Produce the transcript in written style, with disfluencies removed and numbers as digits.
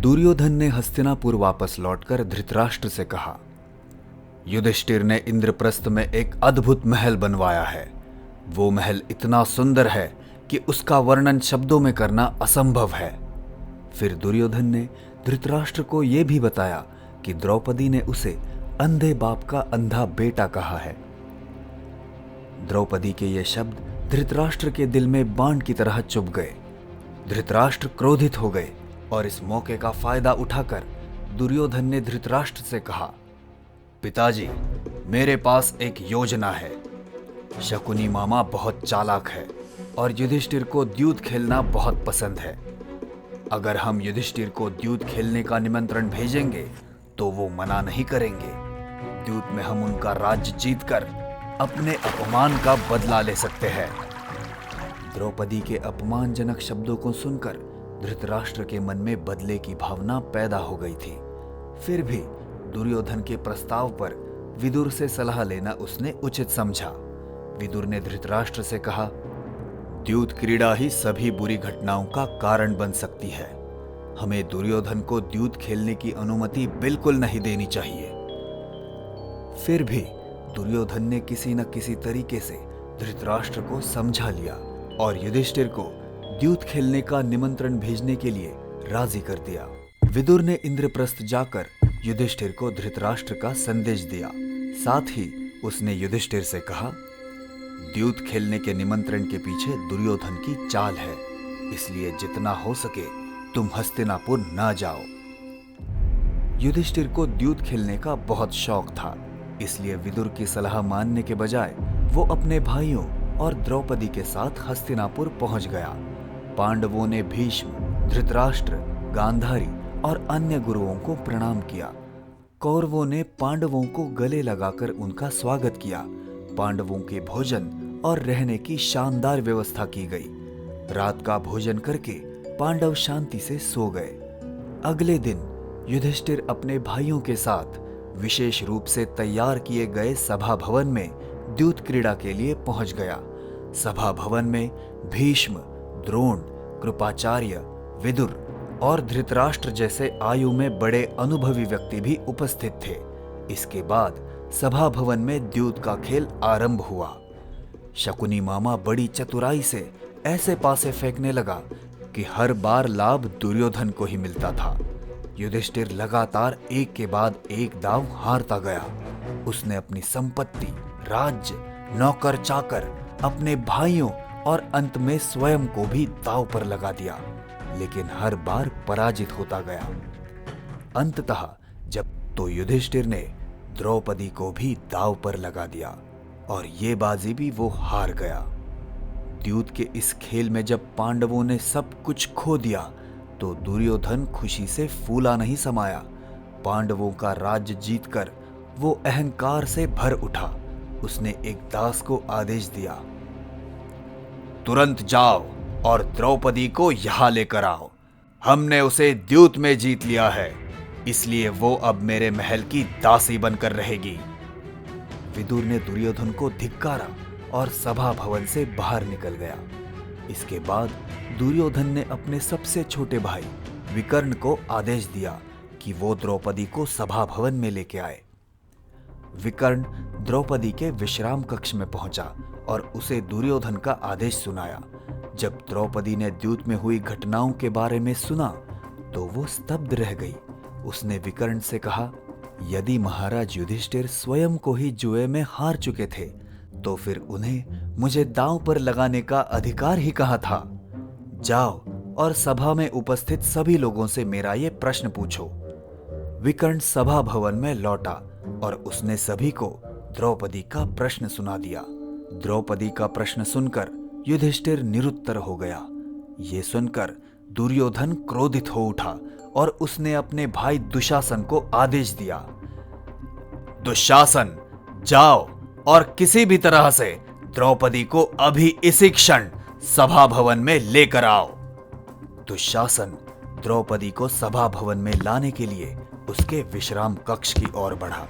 दुर्योधन ने हस्तिनापुर वापस लौटकर धृतराष्ट्र से कहा, युधिष्ठिर ने इंद्रप्रस्थ में एक अद्भुत महल बनवाया है। वो महल इतना सुंदर है कि उसका वर्णन शब्दों में करना असंभव है। फिर दुर्योधन ने धृतराष्ट्र को यह भी बताया कि द्रौपदी ने उसे अंधे बाप का अंधा बेटा कहा है। द्रौपदी के ये शब्द धृतराष्ट्र के दिल में बाण की तरह चुभ गए। धृतराष्ट्र क्रोधित हो गए और इस मौके का फायदा उठाकर दुर्योधन ने धृतराष्ट्र से कहा, पिताजी, मेरे पास एक योजना है। शकुनी मामा बहुत चालाक है और युधिष्ठिर को द्यूत खेलना बहुत पसंद है। अगर हम युधिष्ठिर को द्यूत खेलने का निमंत्रण भेजेंगे तो वो मना नहीं करेंगे। द्यूत में हम उनका राज्य जीतकर अपने अपमान का बदला ले सकते हैं। द्रौपदी के अपमानजनक शब्दों को सुनकर धृतराष्ट्र के मन में बदले की भावना पैदा हो गई थी। फिर भी दुर्योधन के प्रस्ताव पर विदुर से सलाह लेना उसने उचित समझा। विदुर ने धृतराष्ट्र से कहा, द्यूत क्रीड़ा ही सभी बुरी घटनाओं का कारण बन सकती है। हमें दुर्योधन को द्यूत खेलने की अनुमति बिल्कुल नहीं देनी चाहिए। फिर भी दुर्योधन ने किसी न किसी तरीके से धृतराष्ट्र को समझा लिया और युधिष्ठिर को द्यूत खेलने का निमंत्रण भेजने के लिए राजी कर दिया। विदुर ने इंद्रप्रस्थ जाकर युधिष्ठिर को धृतराष्ट्र का संदेश दिया। साथ ही उसने युधिष्ठिर से कहा, द्यूत खेलने के निमंत्रण के पीछे दुर्योधन की चाल है, इसलिए जितना हो सके तुम हस्तिनापुर ना जाओ। युधिष्ठिर को द्यूत खेलने का बहुत शौक था, इसलिए विदुर की सलाह मानने के बजाय वो अपने भाइयों और द्रौपदी के साथ हस्तिनापुर पहुंच गया। पांडवों ने भीष्म, धृतराष्ट्र, गांधारी और अन्य गुरुओं को प्रणाम किया। कौरवों ने पांडवों को गले लगाकर उनका स्वागत किया। पांडवों के भोजन और रहने की शानदार व्यवस्था की गई। रात का भोजन करके पांडव शांति से सो गए। अगले दिन युधिष्ठिर अपने भाइयों के साथ विशेष रूप से तैयार किए गए सभा भवन में द्यूत क्रीड़ा के लिए पहुंच गया। सभा भवन में भीष्म, द्रोण, कृपाचार्य, विदुर और धृतराष्ट्र जैसे आयु में बड़े अनुभवी व्यक्ति भी उपस्थित थे। इसके बाद सभा भवन में द्यूत का खेल आरंभ हुआ। शकुनी मामा बड़ी चतुराई से ऐसे पासे फेंकने लगा कि हर बार लाभ दुर्योधन को ही मिलता था। युधिष्ठिर लगातार एक के बाद एक दांव हारता गया। उसने अपनी संपत्ति, राज्य, नौकर चाकर, अपने भाइयों और अंत में स्वयं को भी दांव पर लगा दिया, लेकिन हर बार पराजित होता गया। अंततः जब तो युधिष्ठिर ने द्रौपदी को भी दांव पर लगा दिया और ये बाजी भी वो हार गया। द्यूत के इस खेल में जब पांडवों ने सब कुछ खो दिया तो दुर्योधन खुशी से फूला नहीं समाया। पांडवों का राज्य जीतकर वो अहंकार से भर उठा। उसने एक दास को आदेश दिया, तुरंत जाओ और द्रौपदी को यहां लेकर आओ। हमने उसे द्यूत में जीत लिया है, इसलिए वो अब मेरे महल की दासी बनकर रहेगी। विदुर ने दुर्योधन को धिक्कारा और सभा भवन से बाहर निकल गया। इसके बाद दुर्योधन ने अपने सबसे छोटे भाई विकर्ण को आदेश दिया कि वो द्रौपदी को सभा भवन में लेके आए। विकर्ण द्रौपदी के विश्राम कक्ष में पहुंचा और उसे दुर्योधन का आदेश सुनाया। जब द्रौपदी ने द्यूत में हुई घटनाओं के बारे में सुना तो वो स्तब्ध रह गई। उसने विकर्ण से कहा, यदि महाराज युधिष्ठिर स्वयं को ही जुए में हार चुके थे तो फिर उन्हें मुझे दांव पर लगाने का अधिकार ही कहाँ था। जाओ और सभा में उपस्थित सभी लोगों से मेरा ये प्रश्न पूछो। विकर्ण सभा भवन में लौटा और उसने सभी को द्रौपदी का प्रश्न सुना दिया। द्रौपदी का प्रश्न सुनकर युधिष्ठिर निरुत्तर हो गया। ये सुनकर दुर्योधन क्रोधित हो उठा और उसने अपने भाई दुशासन को आदेश दिया, दुशासन, जाओ और किसी भी तरह से द्रौपदी को अभी इसी क्षण सभा भवन में लेकर आओ। दुशासन द्रौपदी को सभा भवन में लाने के लिए उसके विश्राम कक्ष की ओर बढ़ा।